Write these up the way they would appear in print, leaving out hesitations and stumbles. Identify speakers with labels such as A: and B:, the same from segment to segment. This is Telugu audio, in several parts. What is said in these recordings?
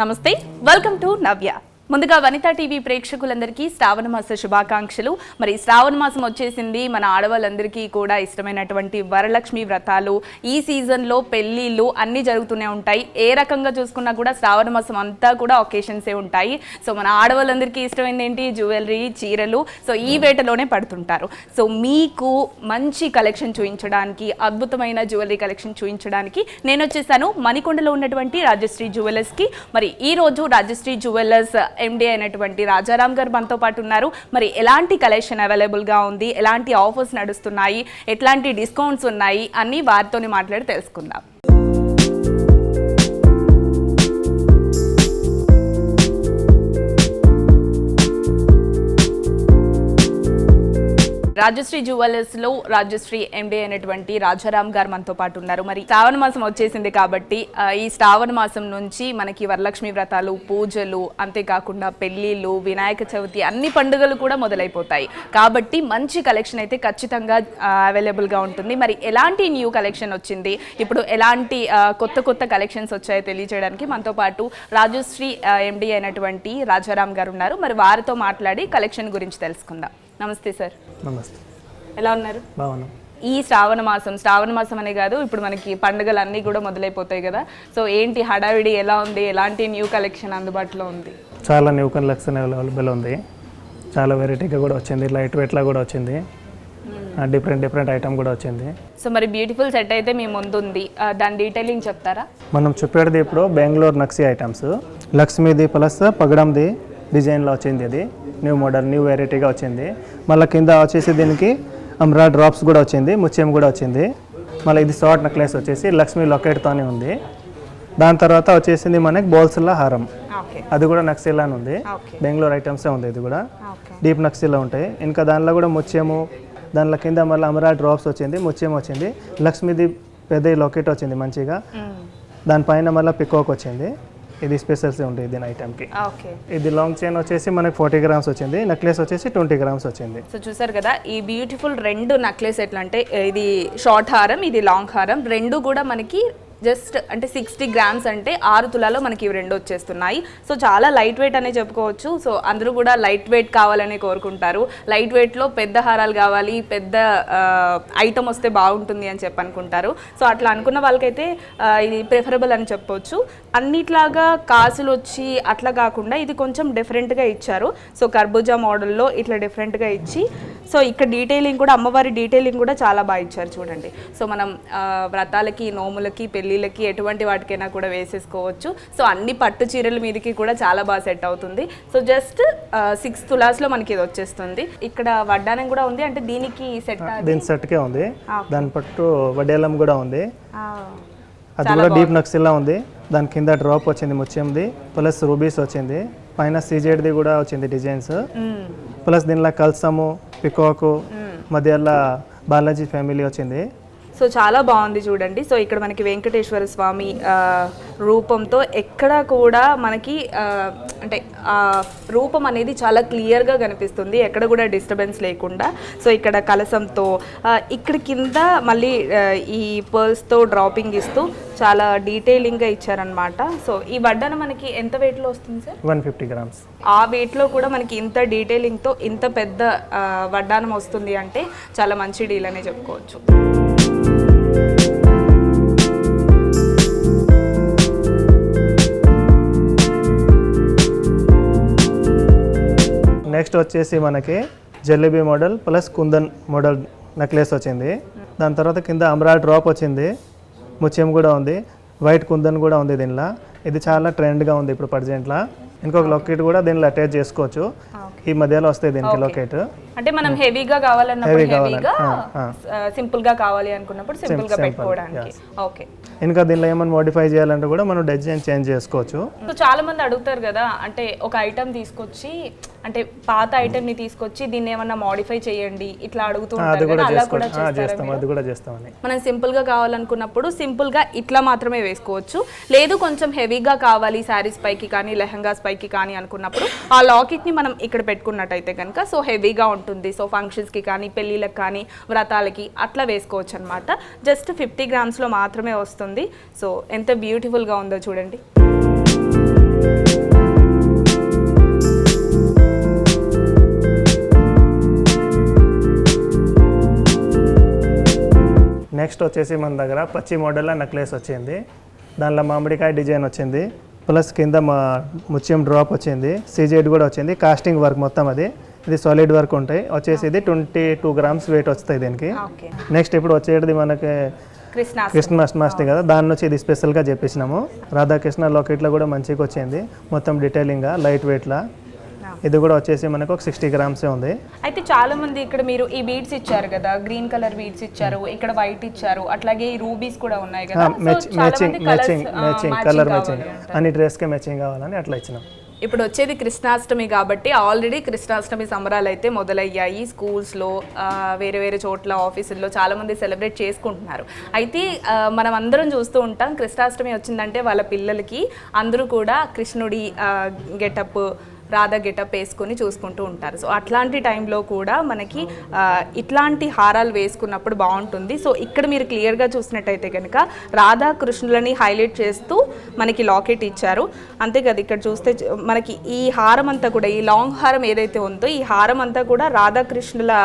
A: నమస్తే, వెల్కమ్ టు నవ్య. ముందుగా వనితా టీవీ ప్రేక్షకులందరికీ శ్రావణ మాస శుభాకాంక్షలు. మరి శ్రావణ మాసం వచ్చేసింది. మన ఆడవాళ్ళందరికీ కూడా ఇష్టమైనటువంటి వరలక్ష్మి వ్రతాలు, ఈ సీజన్లో పెళ్ళిళ్ళు అన్నీ జరుగుతూనే ఉంటాయి. ఏ రకంగా చూసుకున్నా కూడా శ్రావణ మాసం అంతా కూడా ఒకేషన్సే ఉంటాయి. సో మన ఆడవాళ్ళందరికీ ఇష్టమైనది ఏంటి? జ్యువెలరీ, చీరలు. సో ఈ వేటలోనే పడుతుంటారు. సో మీకు మంచి కలెక్షన్ చూపించడానికి, అద్భుతమైన జ్యువెలరీ కలెక్షన్ చూపించడానికి నేను వచ్చేసాను మణికొండలో ఉన్నటువంటి రాజశ్రీ జ్యువెలర్స్కి. మరి ఈ రోజు రాజశ్రీ జ్యువెలర్స్ ఎండి అయినటువంటి రాజారాం గారు మనతో పాటు ఉన్నారు. మరి ఎలాంటి కలెక్షన్ అవైలబుల్గా ఉంది, ఎలాంటి ఆఫర్స్ నడుస్తున్నాయి, ఎట్లాంటి డిస్కౌంట్స్ ఉన్నాయి అన్నీ వారితోనే మాట్లాడి తెలుసుకుందాం. రాజశ్రీ జ్యువెలర్స్ లో రాజశ్రీ ఎండి అయినటువంటి రాజారాం గారు మనతో పాటు ఉన్నారు. మరి శ్రావణ మాసం వచ్చేసింది కాబట్టి ఈ శ్రావణ మాసం నుంచి మనకి వరలక్ష్మి వ్రతాలు, పూజలు, అంతేకాకుండా పెళ్లిళ్ళు, వినాయక చవితి అన్ని పండుగలు కూడా మొదలైపోతాయి. కాబట్టి మంచి కలెక్షన్ అయితే ఖచ్చితంగా అవైలబుల్ గా ఉంటుంది. మరి ఎలాంటి న్యూ కలెక్షన్ వచ్చింది, ఇప్పుడు ఎలాంటి కొత్త కలెక్షన్స్ వచ్చాయో తెలియజేయడానికి మనతో పాటు రాజశ్రీ ఎండి అయినటువంటి రాజారాం గారు ఉన్నారు. మరి వారితో మాట్లాడి కలెక్షన్ గురించి తెలుసుకుందాం. నమస్తే సార్.
B: నమస్తే.
A: ఎలా ఉన్నారు?
B: బాగున్నాం.
A: ఈ శ్రావణ మాసం అనే కాదు, ఇప్పుడు మనకి పండుగలు అన్నీ కూడా మొదలైపోతాయి కదా. సో ఏంటి హడావిడి ఎలా ఉంది, ఎలాంటి న్యూ కలెక్షన్ అందుబాటులో ఉంది?
B: చాలా న్యూ కలెక్షన్ అవైలబుల్ ఉంది. చాలా వెరైటీగా కూడా వచ్చింది, లైట్ వెయిట్లో కూడా వచ్చింది, డిఫరెంట్ ఐటమ్ కూడా వచ్చింది.
A: సో మరి బ్యూటిఫుల్ సెట్ అయితే మీ ముందు ఉంది, దాని డీటెయిలింగ్ చెప్తారా?
B: మనం చెప్పేది ఇప్పుడు బెంగళూరు నక్సీ ఐటమ్స్, లక్ష్మీది ప్లస్ పగడంది డిజైన్లో వచ్చింది. ఇది న్యూ మోడల్, న్యూ వెరైటీగా వచ్చింది. మళ్ళీ కింద వచ్చేసి దీనికి అమ్రా డ్రాప్స్ కూడా వచ్చింది, ముత్యం కూడా వచ్చింది. మళ్ళీ ఇది షార్ట్ నెక్లెస్ వచ్చేసి లక్ష్మీ లొకెట్తోనే ఉంది. దాని తర్వాత వచ్చేసింది మనకి బోల్స్లా హారం, అది కూడా నక్సీలానే ఉంది. బెంగళూరు ఐటమ్సే ఉంది. ఇది కూడా డీప్ నక్సీలా ఉంటాయి. ఇంకా దానిలో కూడా ముత్యము, దానిలో కింద మళ్ళీ అమరా డ్రాప్స్ వచ్చింది, ముత్యం వచ్చింది, లక్ష్మీది పెద్ద లొకెట్ వచ్చింది మంచిగా. దానిపైన మళ్ళీ పికాక్ వచ్చింది. ఇది స్పెషల్స్ ఉంటుంది దీని ఐటమ్కి. ఇది లాంగ్ చైన్ వచ్చేసి మనకి 40 grams వచ్చింది, నెక్లెస్ వచ్చేసి 20 grams వచ్చింది.
A: సో చూసారు కదా, ఈ బ్యూటిఫుల్ రెండు నెక్లెస్ ఎట్లా అంటే ఇది షార్ట్ హారం, ఇది లాంగ్ హారం, రెండు కూడా మనకి జస్ట్ అంటే 60 grams అంటే 6 తులాలో మనకి ఇవి రెండు వచ్చేస్తున్నాయి. సో చాలా లైట్ వెయిట్ అనే చెప్పుకోవచ్చు. సో అందరూ కూడా లైట్ వెయిట్ కావాలని కోరుకుంటారు. లైట్ వెయిట్లో పెద్ద హారాలు కావాలి, పెద్ద ఐటమ్ వస్తే బాగుంటుంది అని చెప్పి అనుకుంటారు. సో అట్లా అనుకున్న వాళ్ళకైతే ఇది ప్రిఫరబుల్ అని చెప్పవచ్చు. అన్నిట్లాగా కాసులు వచ్చి అట్లా కాకుండా ఇది కొంచెం డిఫరెంట్గా ఇచ్చారు. సో కర్బూజా మోడల్లో ఇట్లా డిఫరెంట్గా ఇచ్చి, సో ఇక్కడ డీటెయిలింగ్ కూడా, అమ్మవారి డీటెయిలింగ్ కూడా చాలా బాగా ఇచ్చారు చూడండి. సో మనం వ్రతాలకి, నోములకి, పెళ్ళిళ్ళకి ఎటువంటి వాటికైనా కూడా వేసేసుకోవచ్చు. సో అన్ని పట్టు చీరల మీదకి కూడా చాలా బాగా సెట్ అవుతుంది. సో జస్ట్ 6 తులాస్లో మనకి ఇది వచ్చేస్తుంది. ఇక్కడ వడ్డానం కూడా ఉంది, అంటే దీనికి సెట్,
B: దీని సెట్కే ఉంది. దాని పట్టు వడ్డేలం కూడా ఉంది, అది కూడా డీప్ నక్సీలా ఉంది. దాని కింద డ్రాప్ వచ్చింది ముత్యంది, ప్లస్ రూబీస్ వచ్చింది, పైన సీజెడ్ది కూడా వచ్చింది డిజైన్స్, ప్లస్ దీనిలో కల్సము, పికాకు, మధ్యలో బాలాజీ ఫ్యామిలీ వచ్చింది.
A: సో చాలా బాగుంది చూడండి. సో ఇక్కడ మనకి వెంకటేశ్వర స్వామి రూపంతో ఎక్కడ కూడా మనకి అంటే రూపం అనేది చాలా క్లియర్గా కనిపిస్తుంది, ఎక్కడ కూడా డిస్టర్బెన్స్ లేకుండా. సో ఇక్కడ కలసంతో, ఇక్కడ కింద మళ్ళీ ఈ పర్ల్స్తో డ్రాపింగ్ ఇస్తూ చాలా డీటెయిలింగ్గా ఇచ్చారనమాట. సో ఈ వడ్డానం మనకి ఎంత వెయిట్లో వస్తుంది సార్?
B: 150 grams.
A: ఆ వెయిట్లో కూడా మనకి ఇంత డీటెయిలింగ్తో ఇంత పెద్ద వడ్డానం వస్తుంది అంటే చాలా మంచి డీల్ అనే చెప్పుకోవచ్చు.
B: నెక్స్ట్ వచ్చేసి మనకి jalebi model plus kundan model necklace వచ్చింది. దాని తర్వాత కింద అమ్రా డ్రాప్ వచ్చింది, ముత్యం కూడా ఉంది, వైట్ కుందన్ కూడా ఉంది దీనిలో. ఇది చాలా ట్రెండ్గా ఉంది ఇప్పుడు ప్రజెంట్లో. ఇంకొక లొకెట్ కూడా దీనిలో అటాచ్ చేసుకోవచ్చు, ఈ మధ్యలో వస్తాయి దీనికి లొకెట్.
A: అంటే మనం హెవీగా కావాలన్నప్పుడు హెవీగా, సింపుల్ గా కావాలి అనుకున్నప్పుడు సింపుల్ గా పెట్టుకోవడానికి. ఓకే.
B: ఇంకా దీనిలో ఏమైనా మోడిఫై చేయాలంటే కూడా మనం డిజైన్ చేంజ్ చేసుకోవచ్చు.
A: సో చాలా మంది అడుగుతారు కదా, అంటే ఒక ఐటమ్ తీసుకొచ్చి, అంటే పాత ఐటమ్ ని తీసుకొచ్చి దీన్ని ఏమన్నా మోడిఫై చేయండి ఇట్లా అడుగుతూ ఉంటారు.
B: అది కూడా చేస్తామని.
A: మనం సింపుల్ గా కావాలనుకున్నప్పుడు సింపుల్ గా ఇట్లా మాత్రమే వేసుకోవచ్చు. లేదు కొంచెం హెవీగా కావాలి శారీస్ పైకి కానీ లెహంగాస్ పైకి కానీ అనుకున్నప్పుడు ఆ లాకెట్ ని మనం ఇక్కడ పెట్టుకున్నట్టయితే కనుక సో హెవీగా ఉంటుంది. సో ఫంక్షన్స్కి కానీ, పెళ్ళిళ్ళకి కానీ, వ్రతాలకి అట్లా వేసుకోవచ్చు అనమాట. జస్ట్ 50 grams మాత్రమే వస్తుంది. సో ఎంత బ్యూటిఫుల్గా ఉందో చూడండి.
B: నెక్స్ట్ వచ్చేసి మన దగ్గర పచ్చి మోడల్లో నెక్లెస్ వచ్చింది. దానిలో మామిడికాయ డిజైన్ వచ్చింది, ప్లస్ కింద మా ముత్యం డ్రాప్ వచ్చింది, సీజెడ్ కూడా వచ్చింది, కాస్టింగ్ వర్క్ మొత్తం అది. ఇది సాలిడ్ వర్క్ ఉంటాయి వచ్చేసి. ఇది 22 గ్రామ్స్ వెయిట్ వస్తాయి దీనికి. నెక్స్ట్ ఇప్పుడు వచ్చేది మనకి కృష్ణాష్టమి కదా, దాని నుంచి ఇది స్పెషల్గా చేపించినాము. రాధాకృష్ణ లాకెట్లో కూడా మంచిగా వచ్చింది, మొత్తం డీటెయిలింగ్గా లైట్ వెయిట్లా. ఇది కూడా వచ్చేసి మనకు ఒక 60 గ్రామ్సే ఉంది.
A: అయితే చాలా మంది ఇక్కడ మీరు ఈ బీడ్స్ ఇచ్చారు కదా, గ్రీన్ కలర్ బీడ్స్ ఇచ్చారు, ఇక్కడ వైట్ ఇచ్చారు, అట్లాగే ఈ రూబీస్ కూడా ఉన్నాయి కదా.
B: మ్యాచింగ్ కలర్ మ్యాచింగ్ అన్ని డ్రెస్కి మ్యాచింగ్ కావాలని అట్లా ఇచ్చినాం.
A: ఇప్పుడు వచ్చేది కృష్ణాష్టమి కాబట్టి ఆల్రెడీ కృష్ణాష్టమి సంబరాలు అయితే మొదలయ్యాయి. స్కూల్స్లో వేరే వేరే చోట్ల ఆఫీసుల్లో చాలామంది సెలబ్రేట్ చేసుకుంటున్నారు. అయితే మనం అందరం చూస్తూ ఉంటాం, కృష్ణాష్టమి వచ్చిందంటే వాళ్ళ పిల్లలకి అందరూ కూడా కృష్ణుడి గెటప్, రాధా గెటప్ వేసుకొని చూసుకుంటూ ఉంటారు. సో అట్లాంటి టైంలో కూడా మనకి ఇట్లాంటి హారాలు వేసుకున్నప్పుడు బాగుంటుంది. సో ఇక్కడ మీరు క్లియర్గా చూసినట్టయితే కనుక రాధాకృష్ణులని హైలైట్ చేస్తూ మనకి లాకెట్ ఇచ్చారు. అంతే కదా, ఇక్కడ చూస్తే మనకి ఈ హారం అంతా కూడా, ఈ లాంగ్ హారం ఏదైతే ఉందో ఈ హారం అంతా కూడా రాధాకృష్ణుల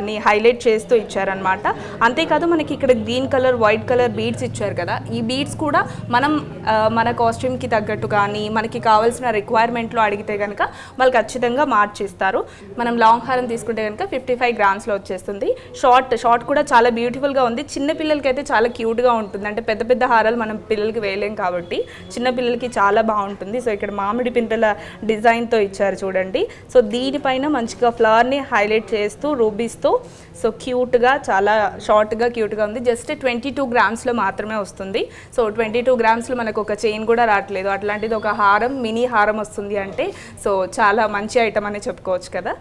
A: ని హైలైట్ చేస్తూ ఇచ్చారనమాట. అంతేకాదు మనకి ఇక్కడ green colour, white colour beads ఇచ్చారు కదా, ఈ బీడ్స్ కూడా మనం మన కాస్ట్యూమ్కి తగ్గట్టు కానీ మనకి కావాల్సిన రిక్వైర్మెంట్లో అడిగితే కనుక వాళ్ళు ఖచ్చితంగా మార్చిస్తారు. మనం లాంగ్ హారం తీసుకుంటే కనుక 55 గ్రామ్స్లో వచ్చేస్తుంది. షార్ట్ కూడా చాలా బ్యూటిఫుల్గా ఉంది. చిన్న పిల్లలకి అయితే చాలా క్యూట్గా ఉంటుంది. అంటే పెద్ద పెద్ద హారాలు మనం పిల్లలకి వేయలేం కాబట్టి చిన్న పిల్లలకి చాలా బాగుంటుంది. సో ఇక్కడ మామిడి పిందెల డిజైన్తో ఇచ్చారు చూడండి. సో దీనిపైన మంచిగా ఫ్లవర్ని హైలైట్ చేస్తూ రూబీస్తో, సో క్యూట్గా, చాలా షార్ట్గా క్యూట్గా ఉంది. జస్ట్ 22 గ్రామ్స్లో మాత్రమే వస్తుంది. సో 22 గ్రామ్స్లో మనకు ఒక చైన్ కూడా రావట్లేదు. అట్లాంటిది ఒక హారం, మినీ హారం వస్తుంది అంటే సో చాలా మంచి ఐటమ్ అని చెప్పుకోవచ్చు కదా.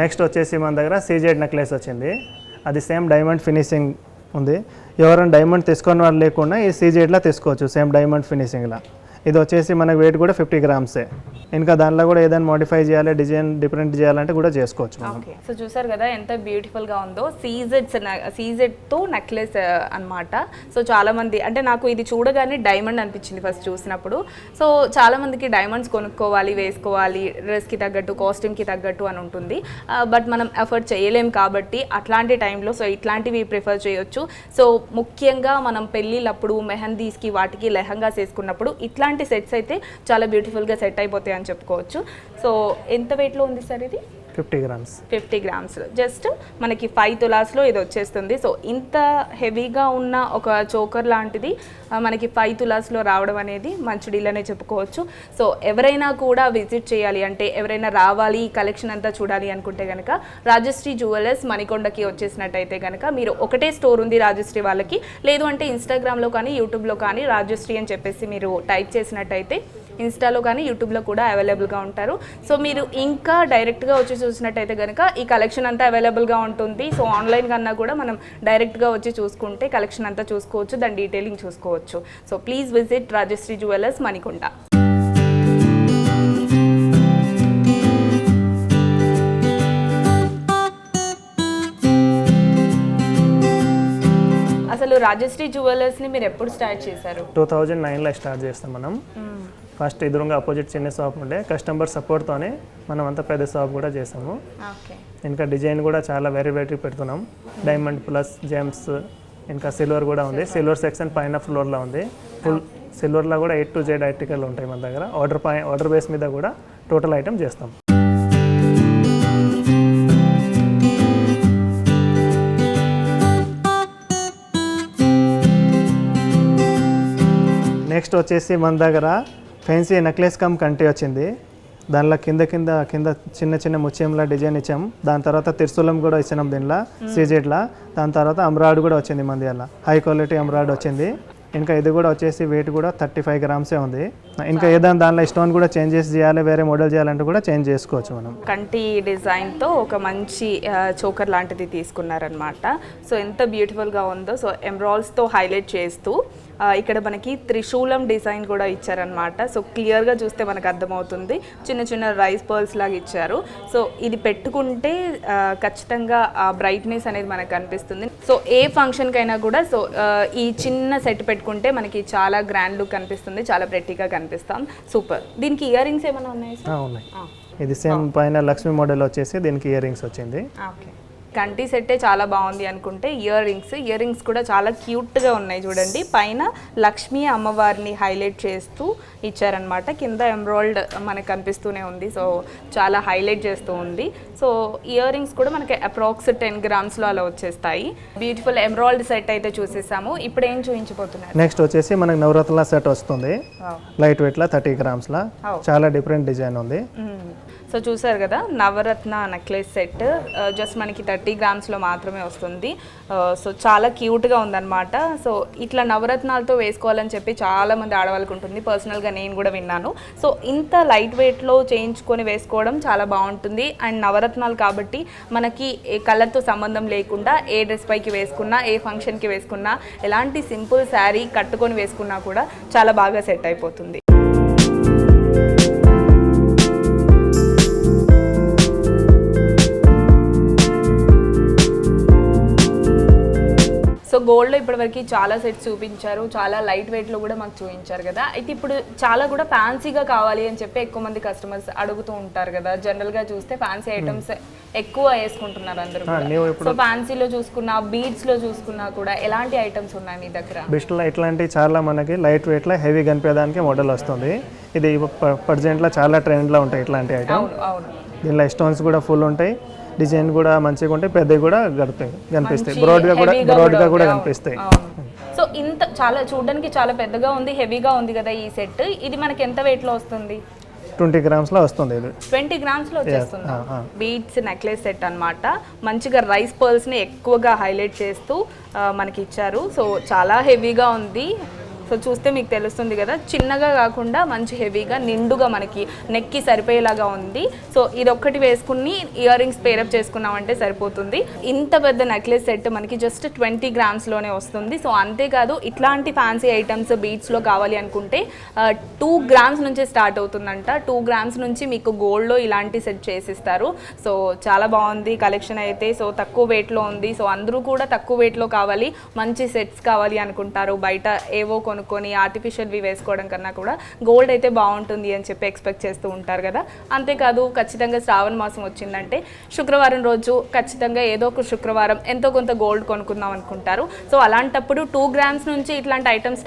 B: నెక్స్ట్ వచ్చేసి మన దగ్గర సీజెడ్ నెక్లెస్ వచ్చింది. అది సేమ్ డైమండ్ ఫినిషింగ్ ఉంది. ఎవరైనా డైమండ్ తీసుకొని వాళ్ళు లేకుండా ఈ సీజెడ్లా తీసుకోవచ్చు, సేమ్ డైమండ్ ఫినిషింగ్లా. ఇది వచ్చేసి మనకు వెయిట్ కూడా 50 గ్రామ్సే. ఇంకా దానిలో కూడా ఏదైనా మోడిఫై చేయాలి, డిజైన్ డిఫరెంట్ చేయాలంటే కూడా చేసుకోవచ్చు.
A: ఓకే, సో చూసారు కదా ఎంత బ్యూటిఫుల్గా ఉందో. సీజెడ్తో నెక్లెస్ అనమాట. సో చాలామంది, అంటే నాకు ఇది చూడగానే డైమండ్ అనిపించింది ఫస్ట్ చూసినప్పుడు. సో చాలామందికి డైమండ్స్ కొనుక్కోవాలి, వేసుకోవాలి, డ్రెస్కి తగ్గట్టు, కాస్ట్యూమ్కి తగ్గట్టు అని ఉంటుంది. బట్ మనం ఎఫర్ట్ చేయలేం కాబట్టి అట్లాంటి టైంలో సో ఇట్లాంటివి ప్రిఫర్ చేయొచ్చు. సో ముఖ్యంగా మనం పెళ్ళిళ్ళప్పుడు, మెహందీస్కి, వాటికి లెహంగాస్ వేసుకున్నప్పుడు ఇట్లాంటి సెట్స్ అయితే చాలా బ్యూటిఫుల్గా సెట్ అయిపోతాయి అని చెప్పుకోవచ్చు. సో ఎంత వెయిట్లో ఉంది సార్ ఇది?
B: 50 గ్రామ్స్.
A: 50 గ్రామ్స్, జస్ట్ మనకి 5 తులాస్లో ఇది వచ్చేస్తుంది. సో ఇంత హెవీగా ఉన్న ఒక చోకర్ లాంటిది మనకి 5 తులాస్లో రావడం అనేది మంచి డీల్ అనే చెప్పుకోవచ్చు. సో ఎవరైనా కూడా విజిట్ చేయాలి అంటే, ఎవరైనా రావాలి, ఈ కలెక్షన్ అంతా చూడాలి అనుకుంటే కనుక రాజశ్రీ జ్యువెలర్స్ మణికొండకి వచ్చేసినట్టయితే కనుక మీరు ఒకటే స్టోర్ ఉంది రాజశ్రీ వాళ్ళకి, లేదు అంటే ఇన్స్టాగ్రామ్లో కానీ యూట్యూబ్లో కానీ రాజశ్రీ అని చెప్పేసి మీరు టైప్ చేసినట్టయితే ఇన్స్టాలో కానీ యూట్యూబ్లో కూడా అవైలబుల్గా ఉంటారు. సో మీరు ఇంకా డైరెక్ట్గా వచ్చి చూసినట్టయితే కనుక ఈ కలెక్షన్ అంతా అవైలబుల్గా ఉంటుంది. సో ఆన్లైన్ కన్నా కూడా మనం డైరెక్ట్గా వచ్చి చూసుకుంటే కలెక్షన్ అంతా చూసుకోవచ్చు, దాని డీటెయిలింగ్ చూసుకోవచ్చు. So please visit Rajshree jewellers Manikonda. అసలు రాజశ్రీ జ్యువెలర్స్ని మీరు ఎప్పుడు స్టార్ట్ చేశారు?
B: 2009లో స్టార్ట్ చేస్తాం మనం. ఫస్ట్ ఎదురుగా అపోజిట్ చిన్న షాప్ ఉండే, కస్టమర్ సపోర్ట్తోనే మనం అంతా పెద్ద షాప్ కూడా చేసాము. ఇంకా డిజైన్ కూడా చాలా వెరీ పెడుతున్నాం. డైమండ్ ప్లస్ జెమ్స్, ఇంకా సిల్వర్ కూడా ఉంది. సిల్వర్ సెక్షన్ పైన ఫ్లోర్లో ఉంది. ఫుల్ సిల్వర్లో కూడా A to Z ఆర్టికల్ ఉంటాయి మన దగ్గర. ఆర్డర్ బేస్ మీద కూడా టోటల్ ఐటమ్ చేస్తాం. నెక్స్ట్ వచ్చేసి మన దగ్గర ఫ్యాన్సీ నెక్లెస్ కమ్ కంటి వచ్చింది. దానిలో కింద చిన్న ముత్యంలా డిజైన్ ఇచ్చాం. దాని తర్వాత తిరుసూలం కూడా ఇచ్చినాం దీనిలో సీజెడ్లా. దాని తర్వాత అమ్రాడ్ కూడా వచ్చింది మన దగ్గర, హై క్వాలిటీ అమ్రాడ్ వచ్చింది. ఇంకా ఇది కూడా వచ్చేసి వెయిట్ కూడా 35 గ్రామ్సే ఉంది. ఇంకా ఏదైనా దానిలో స్టోన్ కూడా చేంజెస్ చేయాలి, వేరే మోడల్ చేయాలంటే కూడా చేంజ్ చేసుకోవచ్చు మనం.
A: కంటి డిజైన్తో ఒక మంచి చోకర్ లాంటిది తీసుకున్నారనమాట. సో ఎంత బ్యూటిఫుల్గా ఉందో. సో ఎమ్రాల్స్తో హైలైట్ చేస్తూ ఇక్కడ మనకి త్రిశూలం డిజైన్ కూడా ఇచ్చారనమాట. సో క్లియర్గా చూస్తే మనకు అర్థమవుతుంది, చిన్న చిన్న రైస్ పర్ల్స్ లాగా ఇచ్చారు. సో ఇది పెట్టుకుంటే ఖచ్చితంగా ఆ బ్రైట్నెస్ అనేది మనకు కనిపిస్తుంది. సో ఏ ఫంక్షన్కైనా కూడా సో ఈ చిన్న సెట్ పెట్టుకుంటే మనకి చాలా గ్రాండ్ లుక్ కనిపిస్తుంది, చాలా ప్రెట్టీగా కనిపిస్తాం. సూపర్. దీనికి ఇయర్ రింగ్స్ ఏమైనా ఉన్నాయి సార్?
B: ఉన్నాయి. ఇది సేమ్ పైన లక్ష్మీ మోడల్ వచ్చేసి దీనికి ఇయర్ రింగ్స్ వచ్చింది.
A: ఓకే. కంటి సెట్టే చాలా బాగుంది అనుకుంటే ఇయర్ రింగ్స్ కూడా చాలా క్యూట్గా ఉన్నాయి చూడండి. పైన లక్ష్మీ అమ్మవారిని హైలైట్ చేస్తూ ఇచ్చారనమాట. కింద ఎంబ్రాయిల్డ్ మనకు కనిపిస్తూనే ఉంది. సో చాలా హైలైట్ చేస్తూ ఉంది. సో ఇయర్ రింగ్స్ కూడా మనకి అప్రాక్స్ 10 గ్రామ్స్లో అలా వచ్చేస్తాయి. బ్యూటిఫుల్ ఎంబ్రాయిల్డ్ సెట్ అయితే చూసేసాము. ఇప్పుడు ఏం చూపించబోతున్నారు?
B: నెక్స్ట్ వచ్చేసి మనకి నవరత్న సెట్ వస్తుంది, లైట్ వెయిట్లో 30 గ్రామ్స్లో. చాలా డిఫరెంట్ డిజైన్ ఉంది.
A: సో చూసారు కదా, నవరత్న నెక్లెస్ సెట్ జస్ట్ మనకి 30 గ్రామ్స్లో మాత్రమే వస్తుంది. సో చాలా క్యూట్గా ఉందన్నమాట. సో ఇట్లా నవరత్నాలతో వేసుకోవాలని చెప్పి చాలామంది ఆడవాళ్ళకు ఉంటుంది. పర్సనల్గా నేను కూడా విన్నాను. సో ఇంత లైట్ వెయిట్లో చేయించుకొని వేసుకోవడం చాలా బాగుంటుంది. అండ్ నవరత్నాలు కాబట్టి మనకి ఏ కలర్తో సంబంధం లేకుండా ఏ డ్రెస్ పైకి వేసుకున్నా, ఏ ఫంక్షన్కి వేసుకున్నా, ఎలాంటి సింపుల్ శారీ కట్టుకొని వేసుకున్నా కూడా చాలా బాగా సెట్ అయిపోతుంది. సో గోల్డ్లో ఇప్పటివరకు చాలా సెట్స్ చూపించారు, చాలా లైట్ వెయిట్లో కూడా మాకు చూపించారు కదా. అయితే ఇప్పుడు చాలా కూడా ఫ్యాన్సీగా కావాలి అని చెప్పి ఎక్కువ మంది కస్టమర్స్ అడుగుతూ ఉంటారు కదా. జనరల్గా చూస్తే ఫ్యాన్సీ ఐటమ్స్ ఎక్కువ వేసుకుంటున్నారు అందరూ. సో ఫ్యాన్సీలో చూసుకున్నా, బీడ్స్లో చూసుకున్నా కూడా ఎలాంటి ఐటమ్స్ ఉన్నాయి మీ దగ్గర?
B: బెస్ట్లో ఇట్లాంటి చాలా మనకి లైట్ వెయిట్లో హెవీ కనిపేదానికి మోడల్ వస్తుంది. ఇది ప్రజెంట్లో చాలా ట్రెండ్లో ఉంటాయి ఇట్లాంటి ఐటమ్. దీనిలో స్టోన్స్ కూడా ఫుల్ ఉంటాయి, డిజైన్ కూడా మంచిగా ఉంటాయి, పెద్దవి కూడా కనిపిస్తాయి, బ్రాడ్గా కూడా కనిపిస్తాయి.
A: సో ఇంత చాలా చూడడానికి చాలా పెద్దగా ఉంది, హెవీగా ఉంది కదా ఈ సెట్. ఇది మనకి ఎంత వెయిట్లో వస్తుంది?
B: 20 గ్రామ్స్లో వస్తుంది. ఇది
A: 20 గ్రామ్స్లో వచ్చేస్తుంది. బీడ్స్ నెక్లెస్ సెట్ అన్నమాట. మంచిగా రైస్ పర్ల్స్ని ఎక్కువగా హైలైట్ చేస్తూ మనకి ఇచ్చారు. సో చాలా హెవీగా ఉంది. సో చూస్తే మీకు తెలుస్తుంది కదా, చిన్నగా కాకుండా మంచి హెవీగా నిండుగా మనకి నెక్కి సరిపోయేలాగా ఉంది. సో ఇది ఒక్కటి వేసుకుని ఇయర్ రింగ్స్ పేరప్ చేసుకున్నామంటే సరిపోతుంది. ఇంత పెద్ద నెక్లెస్ సెట్ మనకి జస్ట్ 20 గ్రామ్స్లోనే వస్తుంది. సో అంతేకాదు ఇట్లాంటి ఫ్యాన్సీ ఐటమ్స్ బీడ్స్లో కావాలి అనుకుంటే 2 గ్రామ్స్ నుంచే స్టార్ట్ అవుతుందంట. 2 గ్రామ్స్ నుంచి మీకు గోల్డ్లో ఇలాంటి సెట్ చేసిస్తారు. సో చాలా బాగుంది కలెక్షన్ అయితే. సో తక్కువ వెయిట్లో ఉంది. సో అందరూ కూడా తక్కువ వెయిట్లో కావాలి, మంచి సెట్స్ కావాలి అనుకుంటారు. బయట ఏవో కొనుక్కొని ఆర్టిఫిషియల్వి వేసుకోవడం కన్నా కూడా గోల్డ్ అయితే బాగుంటుంది అని చెప్పి ఎక్స్పెక్ట్ చేస్తూ ఉంటారు కదా. అంతేకాదు ఖచ్చితంగా శ్రావణ మాసం వచ్చిందంటే శుక్రవారం రోజు ఖచ్చితంగా ఏదో ఒక శుక్రవారం ఎంతో కొంత గోల్డ్ కొనుక్కుందాం అనుకుంటారు. సో అలాంటప్పుడు 2 గ్రామ్స్ నుంచి ఇట్లాంటి ఐటమ్స్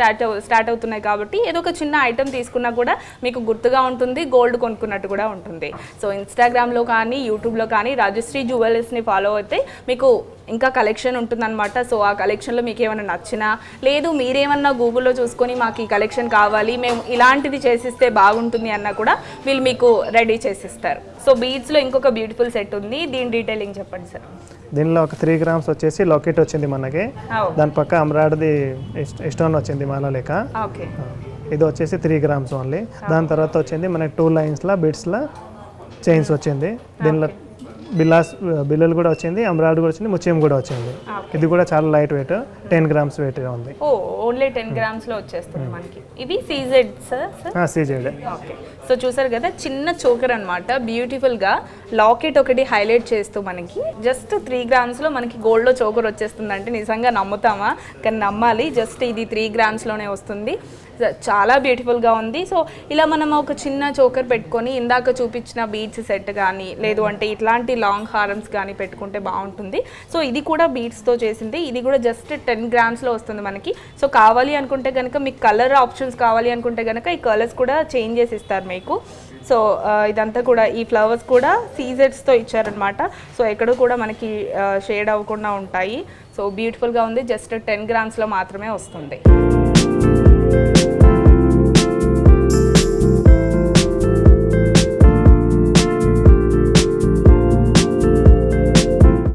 A: స్టార్ట్ అవుతున్నాయి కాబట్టి ఏదో ఒక చిన్న ఐటమ్ తీసుకున్నా కూడా మీకు గుర్తుగా ఉంటుంది, గోల్డ్ కొనుక్కున్నట్టు కూడా ఉంటుంది. సో ఇన్స్టాగ్రామ్లో కానీ యూట్యూబ్లో కానీ రాజశ్రీ జ్యువెలర్స్ని ఫాలో అయితే మీకు ఇంకా కలెక్షన్ ఉంటుందన్నమాట. సో ఆ కలెక్షన్లో మీకు ఏమైనా నచ్చినా, లేదు మీరేమన్నా గూగుల్లో చూసుకొని మాకు ఈ కలెక్షన్ కావాలి, మేము ఇలాంటిది చేసిస్తే బాగుంటుంది అన్నా కూడా వీళ్ళు మీకు రెడీ చేసిస్తారు. సో బీడ్స్లో ఇంకొక బ్యూటిఫుల్ సెట్ ఉంది, దీని డీటెయిలింగ్ చెప్పండి సార్.
B: దీనిలో ఒక 3 గ్రామ్స్ వచ్చేసి లాకెట్ వచ్చింది మనకి, దాని పక్క అమ్రాడ్ది స్టోన్ వచ్చింది మాల లేక.
A: ఓకే.
B: ఇది వచ్చేసి 3 గ్రామ్స్ ఓన్లీ. దాని తర్వాత వచ్చింది మనకి 2 లైన్స్లో బీడ్స్లో చైన్స్ వచ్చింది. దీనిలో బిల్లలు కూడా వచ్చింది, అమ్రాయిడ్ కూడా వచ్చింది, ముత్యం కూడా వచ్చింది. ఇది కూడా చాలా లైట్ వెయిట్, 10 గ్రామ్స్ వెయిట్ ఉంది.
A: ఓన్లీ 10 గ్రామ్స్లో వచ్చేస్తుంది మనకి. ఇది CZ sir?
B: CZ.
A: Okay. So చూసారు కదా, చిన్న చోకర్ అనమాట. బ్యూటిఫుల్గా లాకెట్ ఒకటి హైలైట్ చేస్తూ మనకి జస్ట్ 3 గ్రామ్స్లో మనకి గోల్డ్లో చోకర్ వచ్చేస్తుంది అంటే నిజంగా నమ్ముతామా? కానీ నమ్మాలి. జస్ట్ ఇది 3 గ్రామ్స్లోనే వస్తుంది. చాలా బ్యూటిఫుల్గా ఉంది. సో ఇలా మనం ఒక చిన్న చోకర్ పెట్టుకొని ఇందాక చూపించిన బీడ్స్ సెట్ కానీ లేదు అంటే ఇట్లాంటి లాంగ్ హారమ్స్ కానీ పెట్టుకుంటే బాగుంటుంది. సో ఇది కూడా బీడ్స్తో చేసింది. ఇది కూడా జస్ట్ 10 గ్రామ్స్లో వస్తుంది మనకి. సో కావాలి అనుకుంటే కనుక మీకు కలర్ ఆప్షన్స్ కావాలి అనుకుంటే కనుక ఈ కలర్స్ కూడా చేంజ్ చేసి ఇస్తారు మీకు. సో ఇదంతా కూడా ఈ ఫ్లవర్స్ కూడా సీజెడ్స్తో ఇచ్చారనమాట. సో ఎక్కడ కూడా మనకి షేడ్ అవ్వకుండా ఉంటాయి. సో బ్యూటిఫుల్గా ఉంది. జస్ట్ 10 గ్రామ్స్లో మాత్రమే వస్తుంది.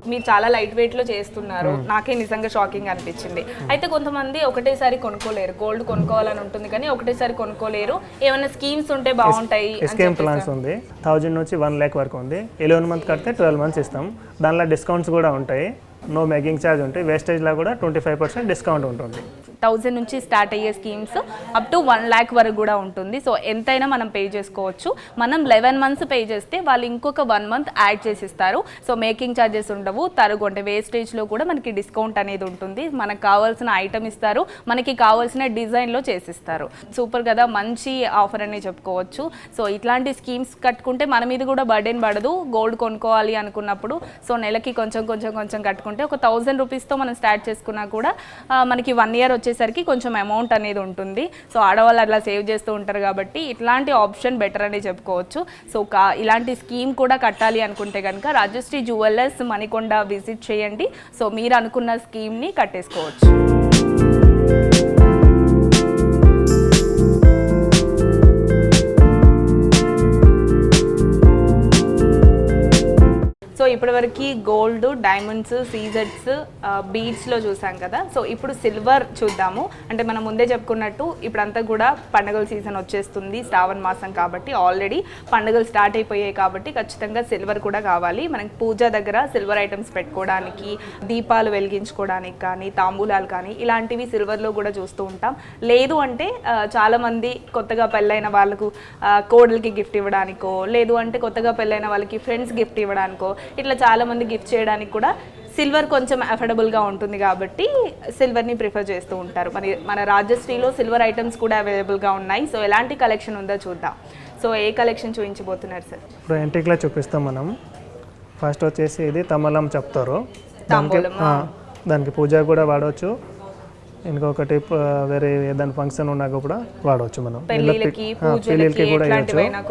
A: మీరు చాలా లైట్ వెయిట్లో చేస్తున్నారు, నాకే నిజంగా షాకింగ్ అనిపించింది. అయితే కొంతమంది ఒకటేసారి కొనుక్కోలేరు, గోల్డ్ కొనుక్కోవాలని ఉంటుంది కానీ ఒకటేసారి కొనుక్కోలేరు. ఏమైనా స్కీమ్స్ ఉంటే బాగుంటాయి.
B: స్కీమ్ ప్లాన్స్ ఉంది, 1000 నుంచి 1 lakh వరకు ఉంది. 11 months కడితే 12 months ఇస్తాం. దానిలో డిస్కౌంట్స్ కూడా ఉంటాయి, నో మేకింగ్ ఛార్జ్ ఉంటాయి. వేస్టేజ్లో కూడా 25% డిస్కౌంట్ ఉంటుంది.
A: 1000 నుంచి స్టార్ట్ అయ్యే స్కీమ్స్ అప్ టు 1 lakh వరకు కూడా ఉంటుంది. సో ఎంతైనా మనం పే చేసుకోవచ్చు. మనం 11 months పే చేస్తే వాళ్ళు ఇంకొక 1 month యాడ్ చేసిస్తారు. సో మేకింగ్ ఛార్జెస్ ఉండవు, తరుగు అంటే వేస్టేజ్లో కూడా మనకి డిస్కౌంట్ అనేది ఉంటుంది. మనకు కావాల్సిన ఐటమ్ ఇస్తారు, మనకి కావాల్సిన డిజైన్లో చేసిస్తారు. సూపర్ కదా, మంచి ఆఫర్ అనే చెప్పుకోవచ్చు. సో ఇట్లాంటి స్కీమ్స్ కట్టుకుంటే మన మీద కూడా బర్డెన్ పడదు. గోల్డ్ కొనుక్కోవాలి అనుకున్నప్పుడు సో నెలకి కొంచెం కట్టుకుంటే ఒక 1000 రూపీస్తో మనం స్టార్ట్ చేసుకున్నా కూడా మనకి 1 year వచ్చేసరికి కొంచెం అమౌంట్ అనేది ఉంటుంది. సో ఆడవాళ్ళు అట్లా సేవ్ చేస్తూ ఉంటారు కాబట్టి ఇట్లాంటి ఆప్షన్ బెటర్ అనే చెప్పుకోవచ్చు. సో ఇలాంటి స్కీమ్ కూడా కట్టాలి అనుకుంటే కనుక రాజశ్రీ జ్యువెలర్స్ మణికొండ విజిట్ చేయండి. సో మీరు అనుకున్న స్కీమ్ని కట్టేసుకోవచ్చు. సో ఇప్పటివరకు గోల్డ్, డైమండ్స్, సీజెడ్స్, బీడ్స్లో చూసాం కదా. సో ఇప్పుడు సిల్వర్ చూద్దాము. అంటే మనం ముందే చెప్పుకున్నట్టు ఇప్పుడంతా కూడా పండుగల సీజన్ వచ్చేస్తుంది, శ్రావణ మాసం కాబట్టి ఆల్రెడీ పండుగలు స్టార్ట్ అయిపోయాయి కాబట్టి ఖచ్చితంగా సిల్వర్ కూడా కావాలి. మనకి పూజ దగ్గర సిల్వర్ ఐటమ్స్ పెట్టుకోవడానికి, దీపాలు వెలిగించుకోవడానికి కానీ, తాంబూలాలు కానీ ఇలాంటివి సిల్వర్లో కూడా చూస్తూ ఉంటాం. లేదు అంటే చాలామంది కొత్తగా పెళ్ళైన వాళ్ళకు కోడలికి గిఫ్ట్ ఇవ్వడానికో, లేదు అంటే కొత్తగా పెళ్ళైన వాళ్ళకి ఫ్రెండ్స్ గిఫ్ట్ ఇవ్వడానికో, ఇట్లా చాలామంది గిఫ్ట్ చేయడానికి కూడా సిల్వర్ కొంచెం అఫోర్డబుల్గా ఉంటుంది కాబట్టి సిల్వర్ని ప్రిఫర్ చేస్తూ ఉంటారు. మన రాజశ్రీలో సిల్వర్ ఐటమ్స్ కూడా అవైలబుల్గా ఉన్నాయి. సో ఎలాంటి కలెక్షన్ ఉందో చూద్దాం. సో ఏ కలెక్షన్ చూపించబోతున్నారు సార్?
B: ఇప్పుడు ఎంటిక్లో చూపిస్తాం మనం. ఫస్ట్ వచ్చేసి ఇది తమలం చెప్తారు, దానికి పూజ కూడా వాడవచ్చు. ఇంకొకటి వేరే ఏదైనా ఫంక్షన్ ఉన్నా కూడా వాడవచ్చు. మనం పెళ్ళిళ్ళకి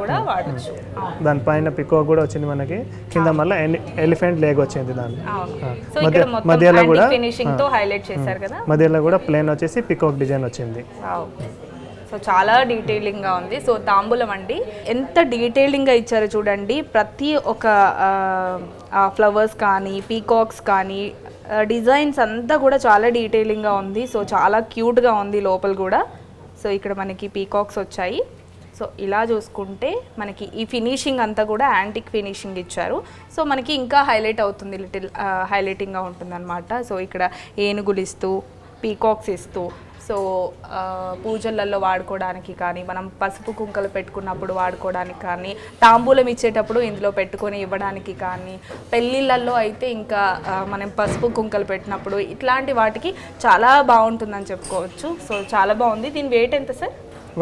B: కూడా వాడచ్చు. దానిపైన పికో కూడా వచ్చింది మనకి, కింద మళ్ళీ ఎలిఫెంట్ లేగ్ వచ్చింది. దాని మధ్యలో కూడా మధ్యలో కూడా ప్లేన్ వచ్చేసి పికాక్ డిజైన్ వచ్చింది.
A: సో చాలా డీటెయిలింగ్గా ఉంది. సో తాంబూలం అండి, ఎంత డీటెయిలింగ్గా ఇచ్చారో చూడండి. ప్రతి ఒక్క ఫ్లవర్స్ కానీ, పీకాక్స్ కానీ, డిజైన్స్ అంతా కూడా చాలా డీటెయిలింగ్గా ఉంది. సో చాలా క్యూట్గా ఉంది లోపల కూడా. సో ఇక్కడ మనకి పీకాక్స్ వచ్చాయి. సో ఇలా చూసుకుంటే మనకి ఈ ఫినిషింగ్ అంతా కూడా యాంటిక్ ఫినిషింగ్ ఇచ్చారు. సో మనకి ఇంకా హైలైట్ అవుతుంది, లిటిల్ హైలైటింగ్గా ఉంటుంది అనమాట. సో ఇక్కడ ఏనుగులు ఇస్తూ, పీకాక్స్ ఇస్తూ, సో పూజలలో వాడుకోవడానికి కానీ, మనం పసుపు కుంకలు పెట్టుకున్నప్పుడు వాడుకోవడానికి కానీ, తాంబూలం ఇచ్చేటప్పుడు ఇందులో పెట్టుకొని ఇవ్వడానికి కానీ, పెళ్ళిళ్ళల్లో అయితే ఇంకా మనం పసుపు కుంకలు పెట్టినప్పుడు ఇట్లాంటి వాటికి చాలా బాగుంటుందని చెప్పుకోవచ్చు. సో చాలా బాగుంది. దీని వెయిట్ ఎంత సార్?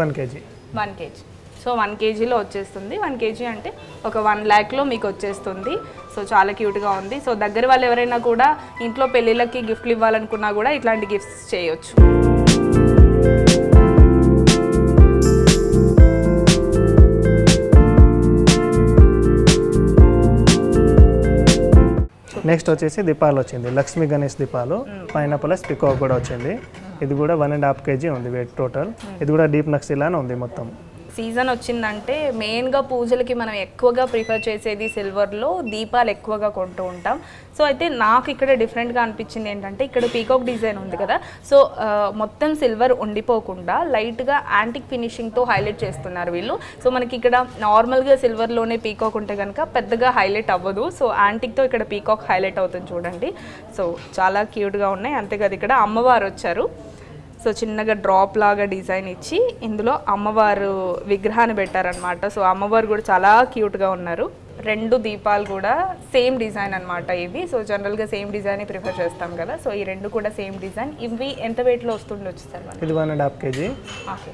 B: 1 kg.
A: 1 kg. సో 1 kgలో వచ్చేస్తుంది. 1 kg అంటే ఒక 1 lakhలో మీకు వచ్చేస్తుంది. సో చాలా క్యూట్గా ఉంది. సో దగ్గర వాళ్ళు ఎవరైనా కూడా ఇంట్లో పెళ్ళిళ్ళకి గిఫ్ట్లు ఇవ్వాలనుకున్నా కూడా ఇట్లాంటి గిఫ్ట్స్ చేయొచ్చు.
B: నెక్స్ట్ వచ్చేసి దీపాలు వచ్చింది, లక్ష్మీ గణేష్ దీపాలు, పైన ప్లస్ పికాక్ కూడా వచ్చింది. ఇది కూడా 1.5 kg ఉంది వెయిట్ టోటల్. ఇది కూడా డీప్ నక్సీలానే ఉంది మొత్తం.
A: సీజన్ వచ్చిందంటే మెయిన్గా పూజలకి మనం ఎక్కువగా ప్రిఫర్ చేసేది సిల్వర్లో దీపాలు ఎక్కువగా కొంటూ ఉంటాం. సో అయితే నాకు ఇక్కడ డిఫరెంట్గా అనిపించింది ఏంటంటే, ఇక్కడ పీకాక్ డిజైన్ ఉంది కదా. సో మొత్తం సిల్వర్ ఉండిపోకుండా లైట్గా యాంటిక్ ఫినిషింగ్తో హైలైట్ చేస్తున్నారు వీళ్ళు. సో మనకి ఇక్కడ నార్మల్గా సిల్వర్లోనే పీకాక్ ఉంటే కనుక పెద్దగా హైలైట్ అవ్వదు. సో యాంటిక్తో ఇక్కడ పీకాక్ హైలైట్ అవుతుంది చూడండి. సో చాలా క్యూట్గా ఉన్నాయి. అంతేకాదు ఇక్కడ అమ్మవారు వచ్చారు. సో చిన్నగా డ్రాప్ లాగా డిజైన్ ఇచ్చి ఇందులో అమ్మవారు విగ్రహాన్ని పెట్టారనమాట. సో అమ్మవారు కూడా చాలా క్యూట్గా ఉన్నారు. 2 దీపాలు కూడా సేమ్ డిజైన్ అనమాట ఇవి. సో జనరల్గా సేమ్ డిజైన్ ప్రిఫర్ చేస్తాం కదా. సో ఈ 2 కూడా సేమ్ డిజైన్. ఇవి ఎంత వెయిట్లో వస్తుండొచ్చు సార్?
B: ఇది 1.5 kg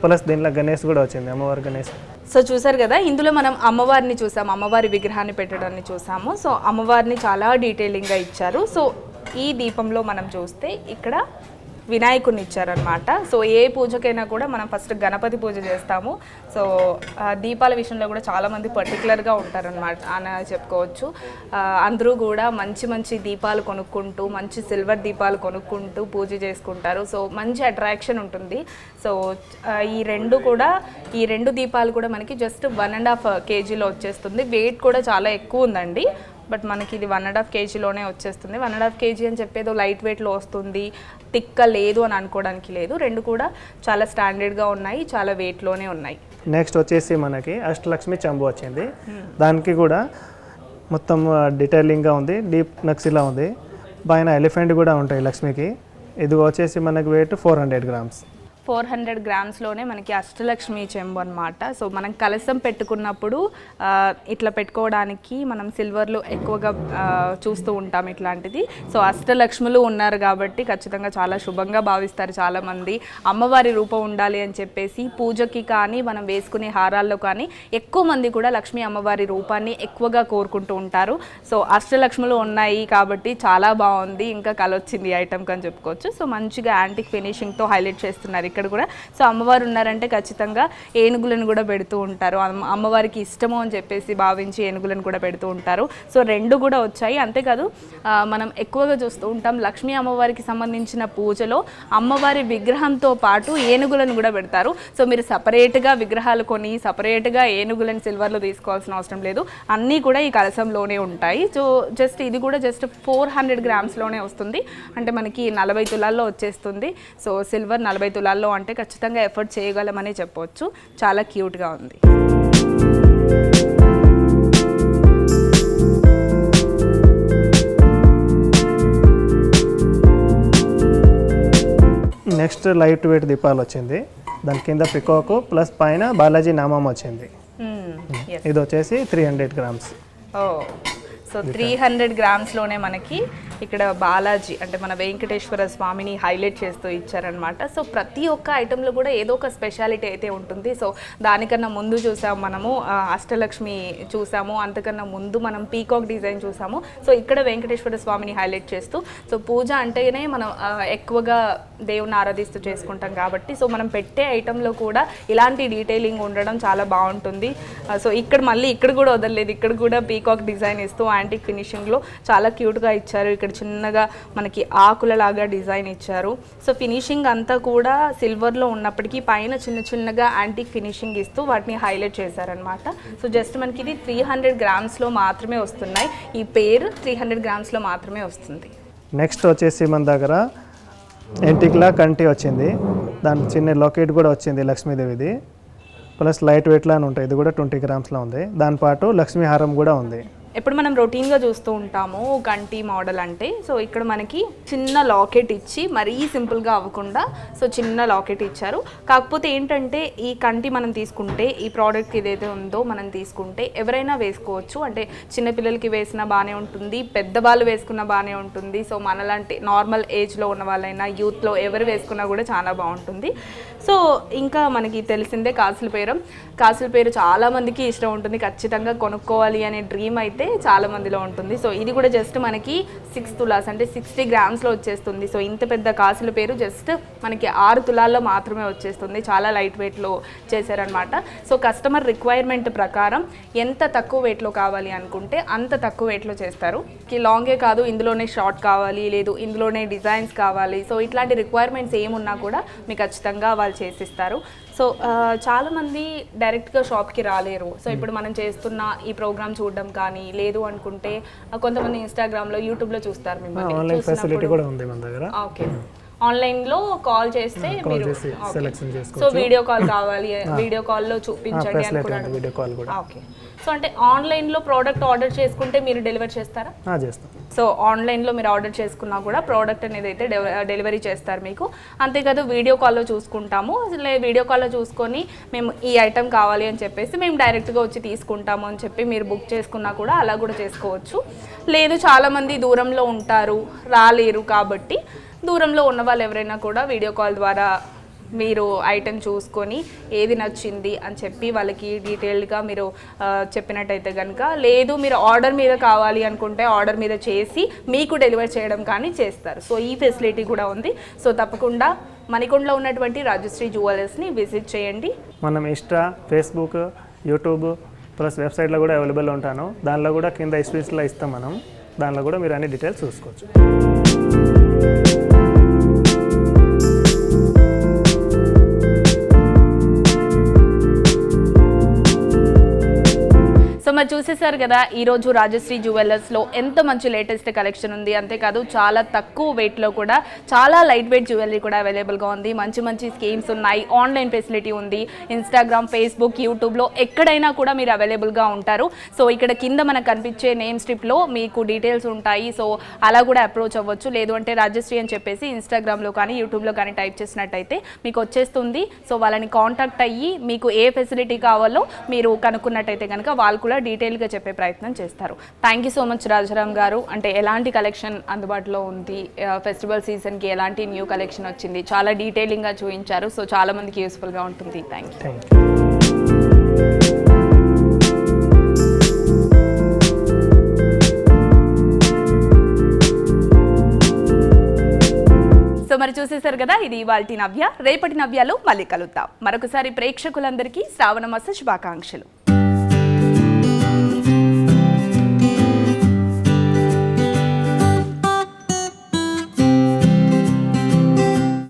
B: ప్లస్ దీనిలో గణేష్ కూడా వచ్చింది, అమ్మవారి గణేష్.
A: సో చూసారు కదా, ఇందులో మనం అమ్మవారిని చూసాము, అమ్మవారి విగ్రహాన్ని పెట్టడాన్ని చూసాము. సో అమ్మవారిని చాలా డీటెయిలింగ్గా ఇచ్చారు. సో ఈ దీపంలో మనం చూస్తే ఇక్కడ వినాయకుడిని ఇచ్చారనమాట. సో ఏ పూజకైనా కూడా మనం ఫస్ట్ గణపతి పూజ చేస్తాము. సో దీపాల విషయంలో కూడా చాలామంది పర్టికులర్గా ఉంటారనమాట అని చెప్పుకోవచ్చు. అందరూ కూడా మంచి దీపాలు కొనుక్కుంటూ, మంచి సిల్వర్ దీపాలు కొనుక్కుంటూ పూజ చేసుకుంటారు. సో మంచి అట్రాక్షన్ ఉంటుంది. సో ఈ 2 దీపాలు కూడా మనకి జస్ట్ 1.5 kgలో వచ్చేస్తుంది. వెయిట్ కూడా చాలా ఎక్కువ ఉందండి. బట్ మనకి ఇది 1.5 kgలోనే వచ్చేస్తుంది. 1.5 kg అని చెప్పేదో లైట్ వెయిట్లో వస్తుంది, తిక్క లేదు అని అనుకోవడానికి లేదు. 2 కూడా చాలా స్టాండర్డ్గా ఉన్నాయి, చాలా వెయిట్లోనే ఉన్నాయి.
B: నెక్స్ట్ వచ్చేసి మనకి అష్టలక్ష్మి చంబు వచ్చింది. దానికి కూడా మొత్తం డీటెయిలింగ్గా ఉంది, డీప్ నక్సీలా ఉంది. పైన ఎలిఫెంట్ కూడా ఉంటాయి లక్ష్మికి. ఇది వచ్చేసి మనకి వెయిట్ 400 గ్రామ్స్.
A: 400 గ్రామ్స్లోనే మనకి అష్టలక్ష్మి చెంబు అనమాట. సో మనం కలసం పెట్టుకున్నప్పుడు ఇట్లా పెట్టుకోవడానికి మనం సిల్వర్లో ఎక్కువగా చూస్తూ ఉంటాం ఇట్లాంటిది. సో అష్టలక్ష్ములు ఉన్నారు కాబట్టి ఖచ్చితంగా చాలా శుభంగా భావిస్తారు చాలామంది. అమ్మవారి రూపం ఉండాలి అని చెప్పేసి పూజకి కానీ మనం వేసుకునే హారాల్లో కానీ ఎక్కువ మంది కూడా లక్ష్మీ అమ్మవారి రూపాన్ని ఎక్కువగా కోరుకుంటూ ఉంటారు. సో అష్టలక్ష్ములు ఉన్నాయి కాబట్టి చాలా బాగుంది, ఇంకా కలొచ్చింది ఈ ఐటమ్కి అని చెప్పుకోవచ్చు. సో మంచిగా యాంటిక్ ఫినిషింగ్తో హైలైట్ చేస్తున్నారు ఇక్కడ కూడా. సో అమ్మవారు ఉన్నారంటే ఖచ్చితంగా ఏనుగులను కూడా పెడుతూ ఉంటారు, అమ్మవారికి ఇష్టము అని చెప్పేసి భావించి ఏనుగులను కూడా పెడుతూ ఉంటారు. సో రెండు కూడా వచ్చాయి. అంతేకాదు మనం ఎక్కువగా చూస్తూ ఉంటాం లక్ష్మీ అమ్మవారికి సంబంధించిన పూజలో అమ్మవారి విగ్రహంతో పాటు ఏనుగులను కూడా పెడతారు. సో మీరు సపరేట్గా విగ్రహాలు కొని సపరేట్గా ఏనుగులను సిల్వర్లో తీసుకోవాల్సిన అవసరం లేదు, అన్నీ కూడా ఈ కలశంలోనే ఉంటాయి. సో జస్ట్ ఇది కూడా జస్ట్ 400 గ్రామ్స్లోనే వస్తుంది, అంటే మనకి 40 తులాల్లో వచ్చేస్తుంది. సో సిల్వర్ 40 తులాల్లో అంటే ఖచ్చితంగా ఎఫర్ట్ చేయగలమని చెప్పవచ్చు. చాలా క్యూట్గా ఉంది.
B: నెక్స్ట్ లైట్ వెయిట్ దీపాలు వచ్చింది. దాని కింద పికాక్ ప్లస్ పైన బాలాజీ నామం వచ్చింది. ఇది వచ్చేసి 300 గ్రామ్స్.
A: సో 300 గ్రామ్స్లోనే మనకి ఇక్కడ బాలాజీ అంటే మన వెంకటేశ్వర స్వామిని హైలైట్ చేస్తూ ఇచ్చారనమాట. సో ప్రతి ఒక్క ఐటెంలో కూడా ఏదో ఒక స్పెషాలిటీ అయితే ఉంటుంది. సో దానికన్నా ముందు చూసాము మనము అష్టలక్ష్మి చూసాము, అంతకన్నా ముందు మనం పీకాక్ డిజైన్ చూసాము. సో ఇక్కడ వెంకటేశ్వర స్వామిని హైలైట్ చేస్తూ, సో పూజ అంటేనే మనం ఎక్కువగా దేవుని ఆరాధిస్తూ చేసుకుంటాం కాబట్టి సో మనం పెట్టే ఐటెంలో కూడా ఇలాంటి డీటెయిలింగ్ ఉండడం చాలా బాగుంటుంది. సో ఇక్కడ మళ్ళీ ఇక్కడ కూడా వదలలేదు, ఇక్కడ కూడా పీకాక్ డిజైన్ ఇస్తూ యాంటిక్ ఫినిషింగ్లో చాలా క్యూట్గా ఇచ్చారు. ఇక్కడ చిన్నగా మనకి ఆకులలాగా డిజైన్ ఇచ్చారు. సో ఫినిషింగ్ అంతా కూడా సిల్వర్లో ఉన్నప్పటికీ పైన చిన్న చిన్నగా యాంటిక్ ఫినిషింగ్ ఇస్తూ వాటిని హైలైట్ చేశారనమాట. సో జస్ట్ మనకి ఇది 300 గ్రామ్స్లో మాత్రమే వస్తున్నాయి. ఈ పేరు 300 గ్రామ్స్లో మాత్రమే వస్తుంది.
B: నెక్స్ట్ వచ్చేసి మన దగ్గర ఎంటిక్లా కంటి వచ్చింది, దాని చిన్న లాకెట్ కూడా వచ్చింది లక్ష్మీదేవిది, ప్లస్ లైట్ వెయిట్లా అని ఉంటాయి. ఇది కూడా 20 గ్రామ్స్లో ఉంది. దానిపాటు లక్ష్మీ హారం కూడా ఉంది.
A: ఇప్పుడు మనం రొటీన్గా చూస్తూ ఉంటాము కంటి మోడల్ అంటే, సో ఇక్కడ మనకి చిన్న లాకెట్ ఇచ్చి మరీ సింపుల్గా అవ్వకుండా సో చిన్న లాకెట్ ఇచ్చారు. కాకపోతే ఏంటంటే ఈ కంటి మనం తీసుకుంటే ఈ ప్రోడక్ట్ ఏదైతే ఉందో మనం తీసుకుంటే ఎవరైనా వేసుకోవచ్చు, అంటే చిన్నపిల్లలకి వేసినా బాగానే ఉంటుంది, పెద్దవాళ్ళు వేసుకున్నా బాగానే ఉంటుంది. సో మనలాంటి నార్మల్ ఏజ్లో ఉన్న వాళ్ళైనా యూత్లో ఎవరు వేసుకున్నా కూడా చాలా బాగుంటుంది. సో ఇంకా మనకి తెలిసిందే కాసుల పేరు చాలామందికి ఇష్టం ఉంటుంది, ఖచ్చితంగా కొనుక్కోవాలి అనే డ్రీమ్ అయితే చాలా మందిలో ఉంటుంది. సో ఇది కూడా జస్ట్ మనకి 6 తులాస్ అంటే 60 గ్రామ్స్లో వచ్చేస్తుంది. సో ఇంత పెద్ద కాసుల పేరు జస్ట్ మనకి 6 తులాల్లో మాత్రమే వచ్చేస్తుంది. చాలా లైట్ వెయిట్లో చేశారనమాట. సో కస్టమర్ రిక్వైర్మెంట్ ప్రకారం ఎంత తక్కువ వెయిట్లో కావాలి అనుకుంటే అంత తక్కువ వెయిట్లో చేస్తారు. లాంగే కాదు, ఇందులోనే షార్ట్ కావాలి, లేదు ఇందులోనే డిజైన్స్ కావాలి, సో ఇట్లాంటి రిక్వైర్మెంట్స్ ఏమున్నా కూడా మీకు ఖచ్చితంగా వాళ్ళు చేసిస్తారు. సో చాలామంది డైరెక్ట్గా షాప్కి రాలేరు. సో ఇప్పుడు మనం చేస్తున్న ఈ ప్రోగ్రామ్ చూడడం కానీ లేదు అనుకుంటే కొంతమంది ఇన్స్టాగ్రామ్లో యూట్యూబ్లో చూస్తారు మిమ్మల్ని.
B: ఆన్లైన్ ఫెసిలిటీ కూడా ఉంది మన దగ్గర.
A: ఓకే, ఆన్లైన్లో కాల్ చేస్తే మీరు
B: సెలెక్షన్ చేసుకోవచ్చు.
A: సో వీడియో కాల్ కావాలి, వీడియో కాల్లో చూపించండి అనుకున్నాను.
B: వీడియో కాల్ కూడా.
A: ఓకే, సో అంటే ఆన్లైన్లో ప్రోడక్ట్ ఆర్డర్ చేసుకుంటే మీరు డెలివరీ చేస్తారా?
B: చేస్తాం.
A: సో ఆన్లైన్లో మీరు ఆర్డర్ చేసుకున్నా కూడా ప్రోడక్ట్ అనేది అయితే డెలివరీ చేస్తారు మీకు. అంతేకాదు వీడియో కాల్లో చూసుకుంటాము, వీడియో కాల్లో చూసుకొని మేము ఈ ఐటెం కావాలి అని చెప్పేసి మేము డైరెక్ట్గా వచ్చి తీసుకుంటాము అని చెప్పి మీరు బుక్ చేసుకున్నా కూడా అలా కూడా చేసుకోవచ్చు. లేదు చాలామంది దూరంలో ఉంటారు, రాలేరు కాబట్టి దూరంలో ఉన్న వాళ్ళు ఎవరైనా కూడా వీడియో కాల్ ద్వారా మీరు ఐటెం చూసుకొని ఏది నచ్చింది అని చెప్పి వాళ్ళకి డీటెయిల్డ్గా మీరు చెప్పినట్టయితే కనుక, లేదు మీరు ఆర్డర్ మీద కావాలి అనుకుంటే ఆర్డర్ మీద చేసి మీకు డెలివరీ చేయడం కానీ చేస్తారు. సో ఈ ఫెసిలిటీ కూడా ఉంది. సో తప్పకుండా మణికొండలో ఉన్నటువంటి రాజశ్రీ జ్యువెలర్స్ని విజిట్ చేయండి.
B: మనం ఇన్స్టా, ఫేస్బుక్, యూట్యూబ్ ప్లస్ వెబ్సైట్లో కూడా అవైలబుల్ ఉంటాను. దానిలో కూడా కింద స్క్రీన్లో ఇస్తాం మనం, దానిలో కూడా మీరు అన్ని డీటెయిల్స్ చూసుకోవచ్చు.
A: సో మరి చూసేశారు కదా ఈరోజు రాజశ్రీ జ్యువెలర్స్లో ఎంత మంచి లేటెస్ట్ కలెక్షన్ ఉంది. అంతేకాదు చాలా తక్కువ వెయిట్లో కూడా చాలా లైట్ వెయిట్ జ్యువెలరీ కూడా అవైలబుల్గా ఉంది. మంచి మంచి స్కీమ్స్ ఉన్నాయి, ఆన్లైన్ ఫెసిలిటీ ఉంది. ఇన్స్టాగ్రామ్, ఫేస్బుక్, యూట్యూబ్లో ఎక్కడైనా కూడా మీరు అవైలబుల్గా ఉంటారు. సో ఇక్కడ కింద మనకు కనిపించే నేమ్ స్ట్రిప్లో మీకు డీటెయిల్స్ ఉంటాయి. సో అలా కూడా అప్రోచ్ అవ్వచ్చు. లేదు అంటే రాజశ్రీ అని చెప్పేసి ఇన్స్టాగ్రామ్లో కానీ యూట్యూబ్లో కానీ టైప్ చేసినట్టయితే మీకు వచ్చేస్తుంది. సో వాళ్ళని కాంటాక్ట్ అయ్యి మీకు ఏ ఫెసిలిటీ కావాలో మీరు కనుక్కున్నట్టయితే కనుక వాళ్ళు కూడా డీటెయిల్గా చెప్పే ప్రయత్నం చేస్తారు. Thank you so much Rajaram గారు. అంటే ఎలాంటి కలెక్షన్ అందుబాటులో ఉంది, ఫెస్టివల్ సీజన్కి ఎలాంటి న్యూ కలెక్షన్ వచ్చింది, చాలా డీటెయిలింగ్గా చూపించారు. సో చాలా మందికి యూస్ఫుల్గా ఉంటుంది. Thank you. సో మరి చూసేశారు కదా, ఇది ఇవాల్టి నవ్య. రేపటి నవ్యాలు మళ్ళీ కలుద్దాం. మరొకసారి ప్రేక్షకులందరికీ శ్రావణ మాస శుభాకాంక్షలు.